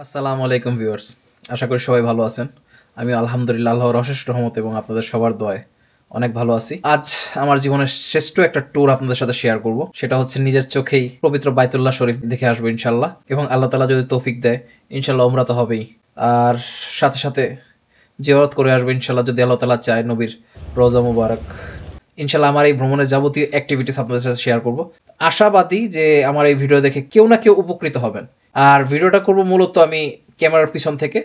আসসালামু আলাইকুম ভিউয়ার্স, আশা করি সবাই ভালো আছেন। আমি আলহামদুলিল্লাহ আল্লাহর অশেষ রহমত এবং আপনাদের সবার দোয়ায় অনেক ভালো আছি। আজ আমার জীবনের শ্রেষ্ঠ একটা ট্যুর আপনাদের সাথে শেয়ার করব। সেটা হচ্ছে নিজের চোখেই পবিত্র বাইতুল্লাহ শরীফ দেখে আসবো ইনশাল্লাহ, এবং আল্লাহ তাআলা যদি তৌফিক দেয় ইনশাল্লাহ উমরা তো হবেই, আর সাথে সাথে জিয়ারত করে আসবো ইনশাল্লাহ যদি আল্লাহ তাআলা চায় নবীর রওজা মুবারক। ইনশাল্লাহ আমার এই ভ্রমণের যাবতীয় অ্যাক্টিভিটিস আপনাদের সাথে শেয়ার করব। আশাবাদী যে আমার এই ভিডিও দেখে কেউ না কেউ উপকৃত হবেন। আর ভিডিওটা করব মূলত আমি ক্যামেরার পিছন থেকে,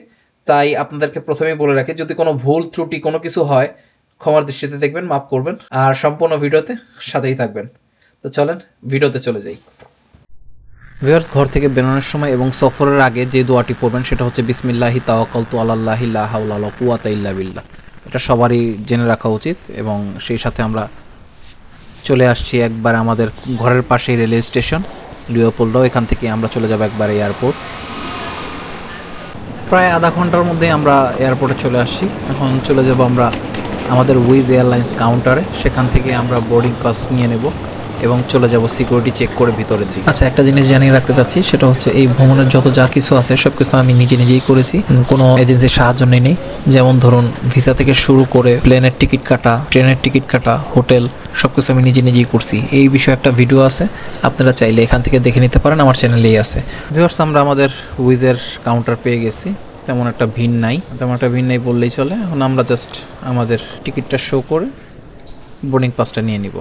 তাই আপনাদেরকে প্রথমেই বলে রাখি যদি কোনো ভুল ত্রুটি কোনো কিছু হয় ক্ষমার দৃষ্টিতে দেখবেন, মাফ করবেন, আর সম্পূর্ণ ভিডিওতে সাথেই থাকবেন। তো চলেন ভিডিওতে চলে যাই। ভিউয়ার্স, ঘর থেকে বেরোনোর সময় এবং সফরের আগে যে দোয়াটি পড়বেন সেটা হচ্ছে বিসমিল্লাহি তাওয়াক্কালতু আলাল্লাহি লা হাওলা ওয়ালা কুওয়াতা ইল্লা বিল্লাহ। এটা সবারই জেনে রাখা উচিত। এবং সেই সাথে আমরা চলে আসছি একবার আমাদের ঘরের পাশেই রেলওয়ে স্টেশন লিওপোল্ডো। এখান থেকে আমরা চলে যাব একবার এয়ারপোর্ট। প্রায় আধা ঘন্টার মধ্যে আমরা এয়ারপোর্টে চলে আসছি। এখন চলে যাব আমরা আমাদের উইজ এয়ারলাইন্স কাউন্টারে। সেখান থেকে আমরা বোর্ডিং পাস নিয়ে নেব এবং চলে যাব সিকিউরিটি চেক করে ভিতরের দিকে। আচ্ছা, একটা জিনিস জানিয়ে রাখতে চাচ্ছি, সেটা হচ্ছে এই ভ্রমণের যত যা কিছু আছে সব কিছু আমি নিজেই করেছি, কোনো এজেন্সির সাহায্য নেই। যেমন ধরুন ভিসা থেকে শুরু করে প্লেনের টিকিট কাটা, ট্রেনের টিকিট কাটা, হোটেল, সব কিছু আমি নিজেই করছি। এই বিষয়ে একটা ভিডিও আছে, আপনারা চাইলে এখান থেকে দেখে নিতে পারেন, আমার চ্যানেলেই আছে। ভিউয়ার্স, আমরা আমাদের উইজের কাউন্টার পেয়ে গেছি। তেমন একটা ভিড় নাই বললেই চলে। এখন আমরা জাস্ট আমাদের টিকিটটা শো করে বোর্ডিং পাসটা নিয়ে নিব।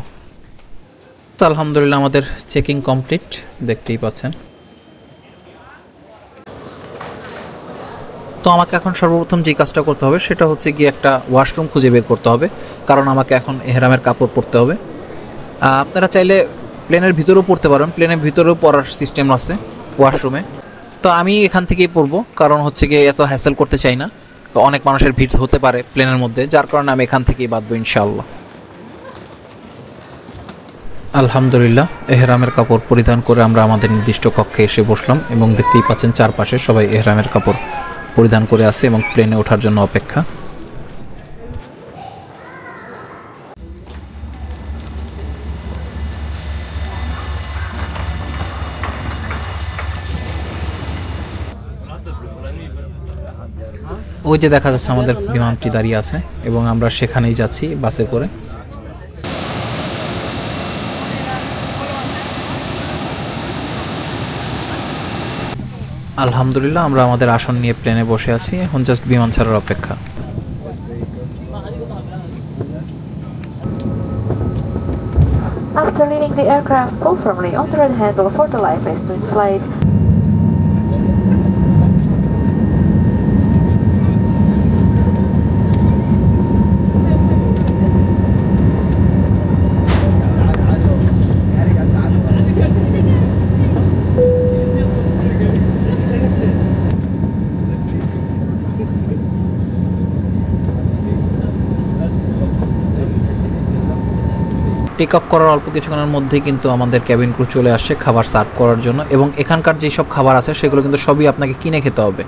আলহামদুলিল্লাহ আমাদের চেকিং কমপ্লিট, দেখতেই পাচ্ছেন। তো আমাকে এখন সর্বপ্রথম যে কাজটা করতে হবে সেটা হচ্ছে গিয়ে একটা ওয়াশরুম খুঁজে বের করতে হবে, কারণ আমাকে এখন এহরামের কাপড় পরতে হবে। আপনারা চাইলে প্লেনের ভিতরেও পরতে পারেন, প্লেনের ভিতরেও পরার সিস্টেম আছে ওয়াশরুমে। তো আমি এখান থেকেই পরবো, কারণ হচ্ছে গিয়ে এত হ্যাসেল করতে চাই না, অনেক মানুষের ভিড় হতে পারে প্লেনের মধ্যে, যার কারণে আমি এখান থেকেই বাঁধবো ইনশাআল্লাহ। আলহামদুলিল্লাহ এহরামের কাপড় পরিধান করে আমরা আমাদের নির্দিষ্ট কক্ষে এসে বসলাম, এবং দেখতেই পাচ্ছেন চারপাশে সবাই এহরামের কাপড় পরিধান করে আছে এবং প্লেনে ওঠার জন্য অপেক্ষা। ওই যে দেখা যাচ্ছে আমাদের বিমানটি দাঁড়িয়ে আছে এবং আমরা সেখানেই যাচ্ছি বাসে করে। আলহামদুলিল্লাহ আমরা আমাদের আসন নিয়ে প্লেনে বসে আছি, এখন জাস্ট বিমান ছাড়ার অপেক্ষা। After leaving the aircraft, pull firmly on the red handle for the life vest to inflate. Take off করার অল্প কিছুক্ষণের মধ্যেই কিন্তু আমাদের ক্যাবিন ক্রু চলে আসছে খাবার সার্ভ করার জন্য, এবং এখানকার যেসব খাবার আছে সেগুলো কিন্তু সবই আপনাকে কিনে খেতে হবে,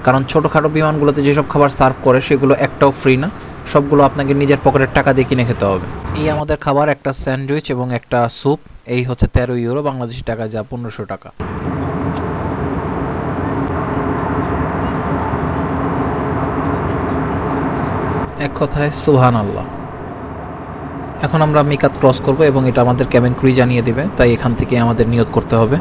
কারণ ছোটোখাটো বিমানগুলোতে যেসব খাবার সার্ভ করে সেগুলো একটাও ফ্রি না, সবগুলো আপনাকে নিজের পকেটের টাকা দিয়ে কিনে খেতে হবে। এই আমাদের খাবার, একটা স্যান্ডউইচ এবং একটা স্যুপ, এই হচ্ছে 13 ইউরো, বাংলাদেশি টাকা যা 1500 টাকা। এক কথায় সুবহানাল্লাহ। এখন আমরা মিকাত ক্রস করব এবং এটা আমাদের ক্যাবিন ক্রু জানিয়ে দিবে, তাই এখান থেকে আমাদের নিয়ত করতে হবে।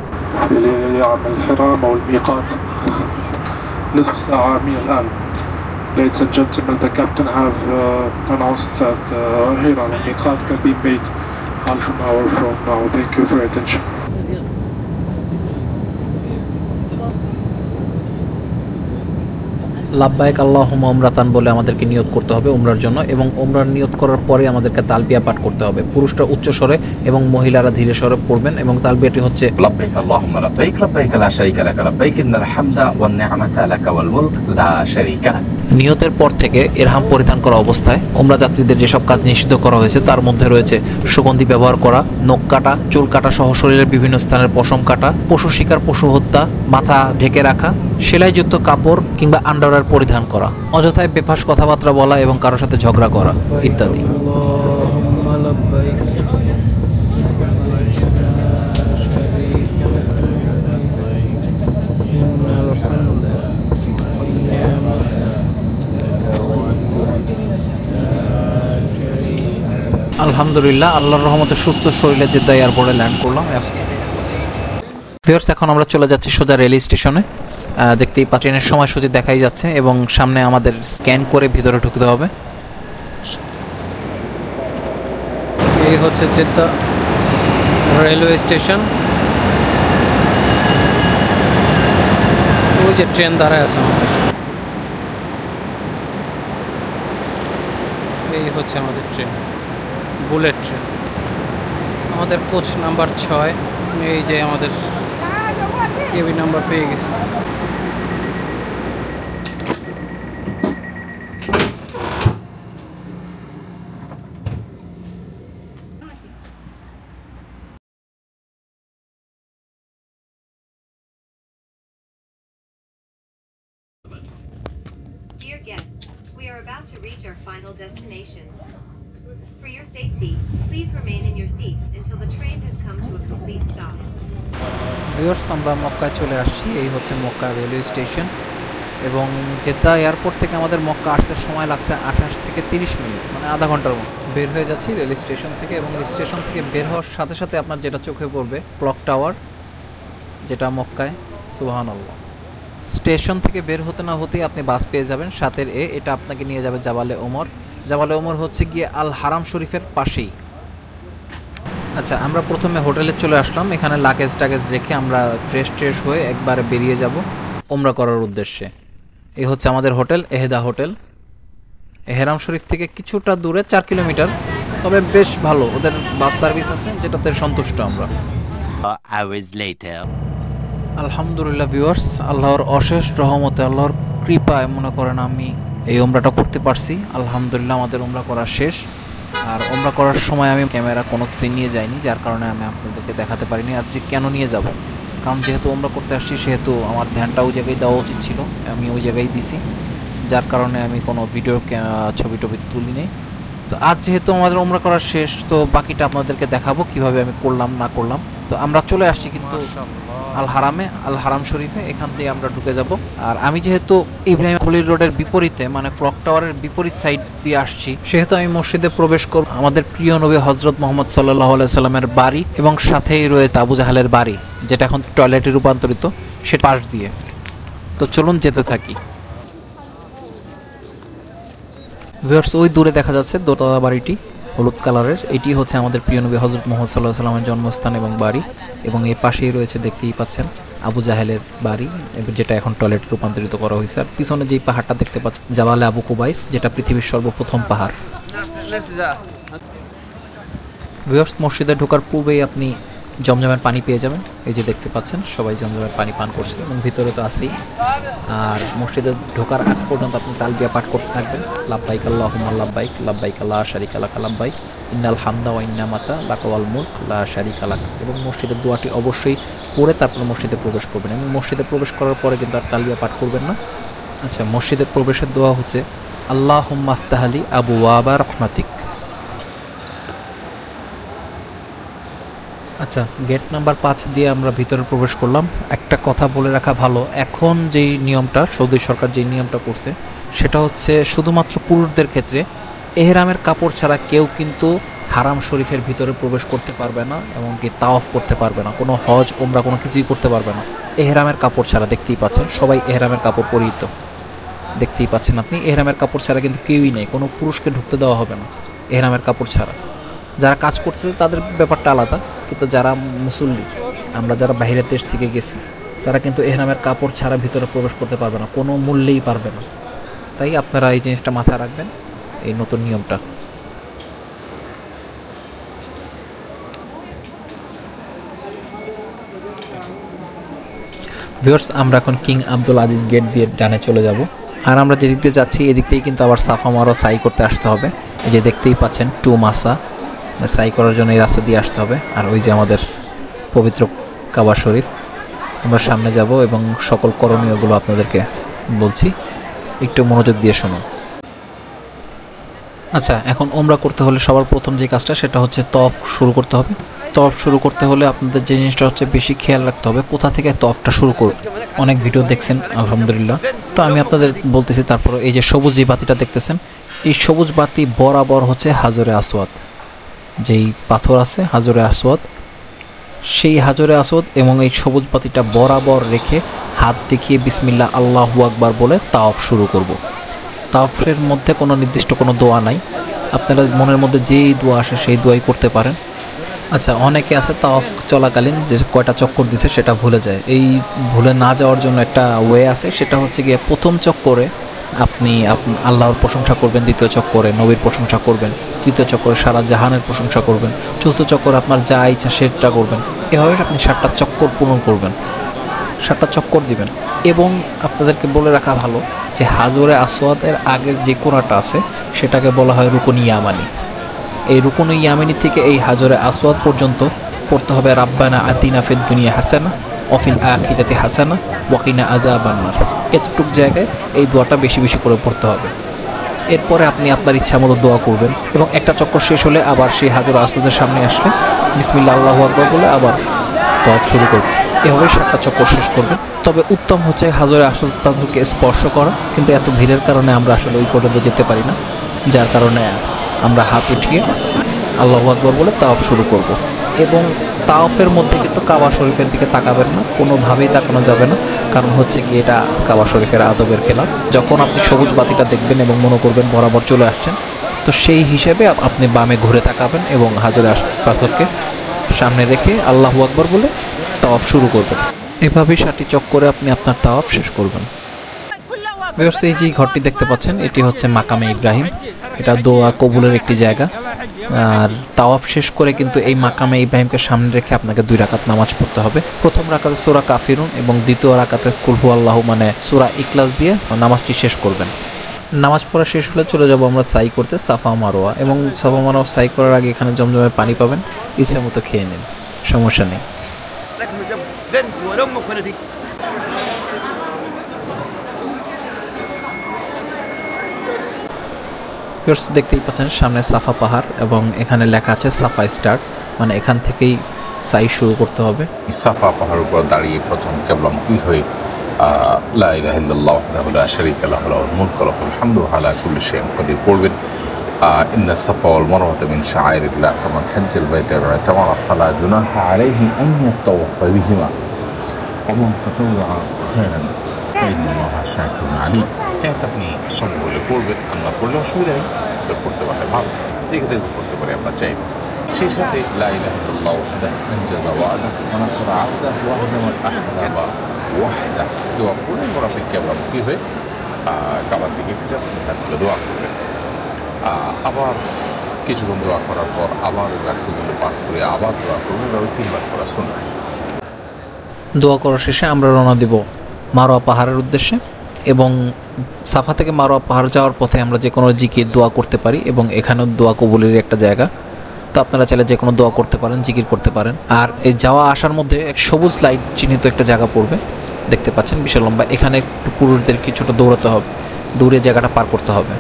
Ladies and gentlemen, the captain have announced that Hiram Miqat can be made half an hour from now. Thank you for your attention. লাব্বাইক আল্লাহুম্মা উমরাতান বলে আমাদেরকে নিয়ত করতে হবে উমরার জন্য, এবং উমরার নিয়ত করার পরে আমাদেরকে তালবিয়া পাঠ করতে হবে। পুরুষরা উচ্চ স্বরে এবং মহিলারা ধীরে স্বরে পড়বেন, এবং তালবিয়াটি হচ্ছে লাব্বাইক আল্লাহুম্মা লাব্বাইক লাব্বাইক লা শারীকা লাক লাব্বাইক ইন্নাল হামদা ওয়ান নি'মাতা লাক ওয়াল মুলক লা শারীকা লাক। নিয়তের পর থেকে ইরহাম পরিধান করা অবস্থায় উমরা যাত্রীদের যেসব কাজ নিষিদ্ধ করা হয়েছে তার মধ্যে রয়েছে সুগন্ধি ব্যবহার করা, নখ কাটা, চুল কাটা সহ শরীরের বিভিন্ন স্থানের পশম কাটা, পশু শিকার, পশু হত্যা, মাথা ঢেকে রাখা, সেলাইযুক্ত কাপড় কিংবা আন্ডারওয়্যার পরিধান করা, অযথায় বেফাস কথাবার্তা বলা এবং কারোর সাথে ঝগড়া করা ইত্যাদি। আলহামদুলিল্লাহ আল্লাহর রহমতে সুস্থ শরীরে জেদ্দা এয়ারপোর্টে ল্যান্ড করলাম। ভিউয়ার্স এখন আমরা চলে যাচ্ছি সোজা রেল স্টেশনে। দেখতেই পাচ্ছেন ট্রেনের সময়সূচি দেখাই যাচ্ছে এবং সামনে আমাদের স্ক্যান করে ভিতরে ঢুকতে হবে। এই হচ্ছে জেদ্দা রেলওয়ে স্টেশন। ওই যে ট্রেন দাঁড়ায় আছে আমাদের, এই হচ্ছে আমাদের ট্রেন, বুলেট ট্রেন। আমাদের কোচ নাম্বার 6, এই যে আমাদের কেবিন নাম্বার পেয়ে গেছি। Dear guests, we are about to reach our final destination. For your safety, please remain in your seats until the train has come to a complete stop. Viewers আমরা মক্কায় চলে আসছি। এই হচ্ছে মক্কা রেলওয়ে স্টেশন এবং Jeddah airport থেকে আমাদের মক্কা আসতে সময় লাগছে 28 থেকে 30 মিনিট, মানে আধা ঘন্টার মতো। বের হয়ে যাচ্ছি রেল স্টেশন থেকে এবং স্টেশন থেকে বের হওয়ার সাথে সাথে আপনার যেটা চোখে পড়বে ক্লক টাওয়ার, যেটা মক্কায়। সুবহানাল্লাহ। স্টেশন থেকে বের হতে না হতেই আপনি বাস পেয়ে যাবেন 7-এর এ। এটা আপনাকে নিয়ে যাবে জাবালে ওমর। জাবালে ওমর হচ্ছে গিয়ে আল হারাম শরীফের পাশেই। আচ্ছা, আমরা প্রথমে হোটেলে চলে আসলাম। এখানে লাগেজ টাগেজ রেখে আমরা ফ্রেশ হয়ে একবার বেরিয়ে যাব ওমরা করার উদ্দেশ্যে। এই হচ্ছে আমাদের হোটেল, এহেদা হোটেল। এহরাম শরীফ থেকে কিছুটা দূরে 4 কিলোমিটার, তবে বেশ ভালো, ওদের বাস সার্ভিস আছে যেটাতে সন্তুষ্ট আমরা। আলহামদুলিল্লাহ ভিউয়ার্স, আল্লাহর অশেষ রহমতে, আল্লাহর কৃপায় মনে করেন আমি এই ওমরাটা করতে পারছি। আলহামদুলিল্লাহ আমাদের ওমরা করা শেষ। আর ওমরা করার সময় আমি ক্যামেরা কোনো কিছু নিয়ে যাইনি, যার কারণে আমি আপনাদেরকে দেখাতে পারিনি। আর যে কেন নিয়ে যাব, কারণ যেহেতু ওমরা করতে আসছি সেহেতু আমার ধ্যানটা ওই জায়গায় দেওয়া উচিত ছিল, আমি ওই জায়গায় দিছি, যার কারণে আমি কোনো ভিডিও ছবি টবি তুলিনি। তো আজ যেহেতু আমাদের ওমরা করা শেষ, তো বাকিটা আপনাদেরকে দেখাবো কিভাবে আমি করলাম না করলাম। তো আমরা চলে আসছি কিন্তু আল হারামে, আল হারাম শরীফে। এখান থেকে আমরা ঢুকে যাব। আর আমি যেহেতু ইব্রাহিম খলিল রোডের বিপরীতে, মানে ক্লক টাওয়ারের বিপরীত সাইড দিয়ে আসছি, সেহেতু আমি মসজিদে প্রবেশ করব আমাদের প্রিয় নবী হযরত মুহাম্মদ সাল্লাল্লাহু আলাইহি সাল্লামের বাড়ি এবং সাথেই রয়েছে আবু জাহেলের বাড়ি, যেটা এখন টয়লেটে রূপান্তরিত, সে পাশ দিয়ে। তো চলুন যেতে থাকি। ভিউয়ার্স, ওই দূরে দেখা যাচ্ছে দোতলা বাড়িটি, হলুদ কালারের। এটি হচ্ছে আমাদের প্রিয় নবী হযরত মুহাম্মদ সাল্লাল্লাহু আলাইহি সাল্লামের জন্মস্থান এবং বাড়ি। এবং এই পাশেই রয়েছে, দেখতেই পাচ্ছেন, আবু জাহেলের বাড়ি, যেটা এখন টয়লেট রূপান্তরিত করা হয়েছে। আর পিছনে যেই পাহাড়টা দেখতে পাচ্ছেন, জাবালে আবু কুবাইস, যেটা পৃথিবীর সর্বপ্রথম পাহাড়। ভিউয়ার্স, মসজিদে ঢোকার পূর্বেই আপনি জমজমের পানি পেয়ে যাবেন। এই যে দেখতে পাচ্ছেন সবাই জমজমের পানি পান করছে এবং ভিতরে তো আছেই। আর মসজিদে ঢোকার আগ পর্যন্ত আপনি তালবিয়া পাঠ করতে থাকবেন, লাব্বাইক আল্লাহুম্মা লাব্বাইক, লাব্বাইক লা শারিকা লাক লাব্বাইক, ইন্নাল হামদা ওয়া নি'মাতা লাকা ওয়াল মুলক লা শারিকা লাক। এবং মসজিদের দোয়াটি অবশ্যই পড়ে তারপর মসজিদে প্রবেশ করবেন। এবং মসজিদে প্রবেশ করার পরে কিন্তু আর তালবিয়া পাঠ করবেন না। আচ্ছা, মসজিদে প্রবেশের দোয়া হচ্ছে আল্লাহুম্মা আফতাহলি আবওয়াবা রাহমাতিক। আচ্ছা, গেট নাম্বার 5 দিয়ে আমরা ভিতরে প্রবেশ করলাম। একটা কথা বলে রাখা ভালো, এখন যেই নিয়মটা সৌদি সরকার যেই নিয়মটা করছে, সেটা হচ্ছে শুধুমাত্র পুরুষদের ক্ষেত্রে এহরামের কাপড় ছাড়া কেউ কিন্তু হারাম শরীফের ভিতরে প্রবেশ করতে পারবে না, এমনকি তাওয়াফ করতে পারবে না, কোনো হজ ওমরা কোনো কিছুই করতে পারবে না এহরামের কাপড় ছাড়া। দেখতেই পাচ্ছেন সবাই এহরামের কাপড় পরিহিত, দেখতেই পাচ্ছেন আপনি। এহরামের কাপড় ছাড়া কিন্তু কেউই নেই, কোনো পুরুষকে ঢুকতে দেওয়া হবে না এহরামের কাপড় ছাড়া। যারা কাজ করতেছে তাদের ব্যাপারটা আলাদা, কিন্তু যারা মুসল্লি, আমরা যারা বাইরের দেশ থেকে গেছি, তারা কিন্তু এহরামের কাপড় ছাড়া ভিতরে প্রবেশ করতে পারবে না, কোনো মূল্যেই পারবে না। তাই আপনারা এই জিনিসটা মাথায় রাখবেন, এই নতুন নিয়মটা। ভিউয়ার্স, আমরা এখন কিং আব্দুল আজিজ গেট দিয়ে ডানে চলে যাব। আর আমরা যেদিক দিয়ে যাচ্ছি এদিক থেকেই কিন্তু আবার সাফা মারোয়া সাই করতে আসতে হবে। এই যে দেখতেই পাচ্ছেন টু মাসা, সাই করার জন্য এই রাস্তা দিয়ে আসতে হবে। আর ওই যে আমাদের পবিত্র কাবা শরীফ, আমরা সামনে যাব এবং সকল করণীয়গুলো আপনাদেরকে বলছি, একটু মনোযোগ দিয়ে শুনুন। আচ্ছা, এখন ওমরা করতে হলে সবার প্রথম যে কাজটা সেটা হচ্ছে তওয়াফ শুরু করতে হবে। তওয়াফ শুরু করতে হলে আপনাদের যে জিনিসটা হচ্ছে বেশি খেয়াল রাখতে হবে কোথা থেকে তওয়াফটা শুরু করুন। অনেক ভিডিও দেখছেন আলহামদুলিল্লাহ, তো আমি আপনাদের বলতেছি তারপরে। এই যে সবুজ যে বাতিটা দেখতেছেন, এই সবুজ বাতি বরাবর হচ্ছে হাজরে আসওয়াদ। যেই পাথর আছে হাজরে আসওয়াদ, সেই হাজরে আসওয়াদ এবং এই সবুজ পাতিটা বরাবর রেখে হাত দেখিয়ে বিসমিল্লাহ আল্লাহু আকবার বলে তাওয়াফ শুরু করব। তাওয়াফের মধ্যে কোনো নির্দিষ্ট কোনো দোয়া নাই, আপনারা মনের মধ্যে যেই দোয়া আসে সেই দোয়াই করতে পারেন। আচ্ছা, অনেকে আছে তাওয়াফ চলাকালীন যে কয়টা চক্কর দিছে সেটা ভুলে যায়। এই ভুলে না যাওয়ার জন্য একটা ওয়ে আছে, সেটা হচ্ছে গিয়ে প্রথম চক্করে আপনি আল্লাহর প্রশংসা করবেন, দ্বিতীয় চক্করে নবীর প্রশংসা করবেন, তৃতীয় চক্করে সারা জাহানের প্রশংসা করবেন, চতুর্থ চক্করে আপনার যা ইচ্ছা সেটা করবেন। এভাবে আপনি 7টা চক্কর পূরণ করবেন, 7টা চক্কর দিবেন। এবং আপনাদেরকে বলে রাখা ভালো যে হাজরে আসওয়াদের আগের যে কোণাটা আছে সেটাকে বলা হয় রুকুন ইয়ামানি। এই রুকুন ইয়ামানি থেকে এই হাজরে আসওয়াদ পর্যন্ত পড়তে হবে রাব্বানা আতিনা ফিদ দুনিয়া হাসানা ওয়াফিল আখিরাতি হাসানা ওয়া কিনা আযাবান নার। এতটুক জায়গায় এই দোয়াটা বেশি বেশি করে পড়তে হবে। এরপরে আপনি আপনার ইচ্ছা মতো দোয়া করবেন এবং একটা চক্কর শেষ হলে আবার সেই হাজরে আসওয়াদের সামনে আসলে বিসমিল্লাহ আল্লাহু আকবার বলে আবার তাওয়াফ শুরু করবেন। এভাবে 7টা চক্কর শেষ করবেন। তবে উত্তম হচ্ছে হাজরে আসওয়াদ পাথরকে স্পর্শ করা, কিন্তু এত ভিড়ের কারণে আমরা আসলে ওই পর্যন্ত যেতে পারি না, যার কারণে আমরা হাত উঠিয়ে আল্লাহু আকবার বলে তাওয়াফ শুরু করব। এবং তাওয়াফের মধ্যে কিন্তু কাবা শরীফের দিকে তাকাবেন না, কোনোভাবেই তাকানো যাবে না, কারণ হচ্ছে কি এটা কাবা শরীফের আদবের খেলাফ। যখন আপনি সবুজ বাতিটা দেখবেন এবং মনে করবেন বরাবর চলে আসছেন, তো সেই হিসেবে আপনি বামে ঘুরে তাকাবেন এবং হাজরে আসওয়াদ পাথরকে সামনে রেখে আল্লাহু আকবার বলে তাওয়াফ শুরু করবেন। এভাবেই 7টি চক্করে আপনি আপনার তাওয়াফ শেষ করবেন। এই যে ঘরটি দেখতে পাচ্ছেন এটি হচ্ছে মাকামে ইব্রাহিম, এটা দোয়া কবুলের একটি জায়গা। আর তাওয়াফ শেষ করে কিন্তু এই মাকামে ইব্রাহিমকে সামনে রেখে আপনাকে 2 রাকাত নামাজ পড়তে হবে। প্রথম রাকাতে সূরা কাফিরুন এবং দ্বিতীয় রাকাতে কুল হুয়াল্লাহু মানে সূরা ইখলাস দিয়ে নামাজটি শেষ করবেন। নামাজ পড়া শেষ হলে চলে যাব আমরা সাই করতে সাফা মারোয়া, এবং সাফা মারোয়া সাই করার আগে এখানে জমজমের পানি পাবেন, ইচ্ছা মতো খেয়ে নিন, সমস্যা নেই। দেখতেই পাচ্ছেন সামনে সাফা পাহাড় এবং এখানে লেখা আছে সাফা স্টার্ট, মানে এখান থেকেই সাই শুরু করতে হবে। সাফা পাহাড়ের উপর দাঁড়িয়ে প্রথম কেবলামুখী হয়ে লা ইলাহা ইল্লাল্লাহু ওয়াহদাহু লা শারীকা লাহু লাহুল মুলকু ওয়া লাহুল হামদু আলা কুল্লি শাইইন কাদির পড়বেন। ইন্নাস সাফা ওয়াল মারওয়াতা মিন শাআইরিল্লাহ ফামান হাজ্জাল বাইতা ওয়া তামারা ফালা জুনাহা আলাইহি আন ইয়াতাওয়াফা বিহিমা ওয়া মান তাতাওয়া খায়রান ফাইন্নাল্লাহা শাকিরুন আলীম। এটা আপনি সব বলে পড়বেন, আমরা পড়লে অসুবিধা নেই, তো পড়তে পারলে ভালো, দেখে পড়তে পারি আমরা চাই। সেই সাথে লা ইলাহা ইল্লাল্লাহু ওয়াহদাহু আনজাযা ওয়া'দাহু ওয়া নাসারা 'abদাহু ওয়া হাযামাল আহজাবা ওয়াহদাহু। দোয়া পড়ে ওর অপেক্ষা আমরা মুখী হয়ে কাবার দিকে ফিরে হাত তুলে দোয়া করবেন। আবার কিছুক্ষণ দোয়া করার পর আবার বাক্যগুলো পাঠ করে আবার দোয়া করবেন, এবং 3বার করা সুন্নাহ। দোয়া করার শেষে আমরা রওনা দিব মারোয়া পাহাড়ের উদ্দেশ্যে, এবং সাফা থেকে মারোয়া পাহাড় যাওয়ার পথে আমরা যে কোনো জিকির দোয়া করতে পারি, এবং এখানেও দোয়া কবুলের একটা জায়গা, তো আপনারা চাইলে যে কোনো দোয়া করতে পারেন, জিকির করতে পারেন। আর এই যাওয়া আসার মধ্যে এক সবুজ লাইট চিহ্নিত একটা জায়গা পড়বে, দেখতে পাচ্ছেন বিশাল লম্বা, এখানে একটু পুরুষদের কিছুটা দৌড়াতে হবে, দূরে জায়গাটা পার করতে হবে।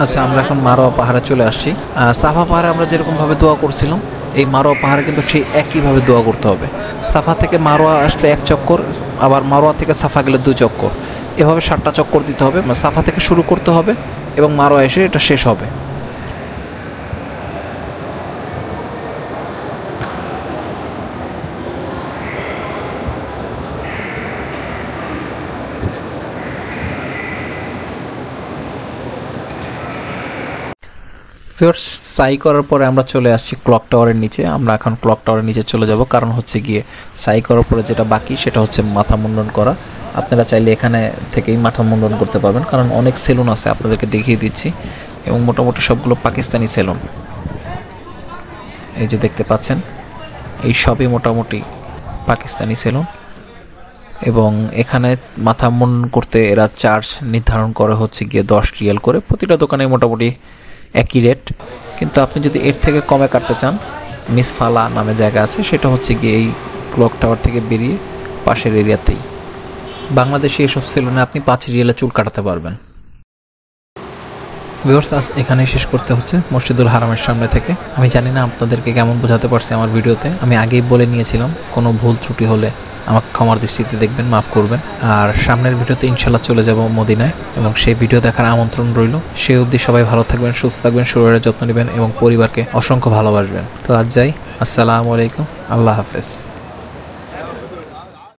আচ্ছা, আমরা এখন মারোয়া পাহাড়ে চলে আসছি। সাফা পাহাড়ে আমরা যেরকমভাবে দোয়া করছিলাম, এই মারোয়া পাহাড়ে কিন্তু সেই একইভাবে দোয়া করতে হবে। সাফা থেকে মারোয়া আসলে 1 চক্কর, আবার মারোয়া থেকে সাফা গেলে 2 চক্কর, এভাবে 7টা চক্কর দিতে হবে। সাফা থেকে শুরু করতে হবে এবং মারোয়া এসে এটা শেষ হবে। সাই করার পরে আমরা চলে আসছি ক্লক টাওয়ারের নিচে। আমরা এখন ক্লক টাওয়ারের নিচে চলে যাব, কারণ হচ্ছে গিয়ে সাই করার পরে যেটা বাকি সেটা হচ্ছে মাথা মুন্ডন করা। আপনারা চাইলে এখানে থেকেই মাথা মুন্ডন করতে পারবেন, কারণ অনেক সেলুন আছে, আপনাদেরকে দেখিয়ে দিচ্ছি, এবং মোটামুটি সবগুলো পাকিস্তানি সেলুন। এই যে দেখতে পাচ্ছেন, এই সবই মোটামুটি পাকিস্তানি সেলুন, এবং এখানে মাথা মুন্ডন করতে এরা চার্জ নির্ধারণ করে হচ্ছে গিয়ে 10 রিয়াল করে। প্রতিটা দোকানে মোটামুটি একই রেট, কিন্তু আপনি যদি এর থেকে কমে কাটতে চান, মিস ফালা নামে জায়গা আছে, সেটা হচ্ছে গিয়ে এই ক্লক টাওয়ার থেকে বেরিয়ে পাশের এরিয়াতেই। বাংলাদেশে এসব সেলুনে আপনি 5 রিয়ালে চুল কাটাতে পারবেন। ভিউয়ার্স, আজ এখানেই শেষ করতে হচ্ছে মসজিদুল হারামের সামনে থেকে। আমি জানি না আপনাদেরকে কেমন বোঝাতে পারছি আমার ভিডিওতে। আমি আগেই বলে নিয়েছিলাম কোনো ভুল ত্রুটি হলে আমাকে ক্ষমার দৃষ্টিতে দেখবেন, মাফ করবেন। আর সামনের ভিডিওতে ইনশাল্লাহ চলে যাব মদিনায় এবং সেই ভিডিও দেখার আমন্ত্রণ রইল। সেই অবধি সবাই ভালো থাকবেন, সুস্থ থাকবেন, শরীরের যত্ন নেবেন এবং পরিবারকে অসংখ্য ভালোবাসবেন। তো আজ যাই, আসসালামু আলাইকুম, আল্লাহ হাফেজ।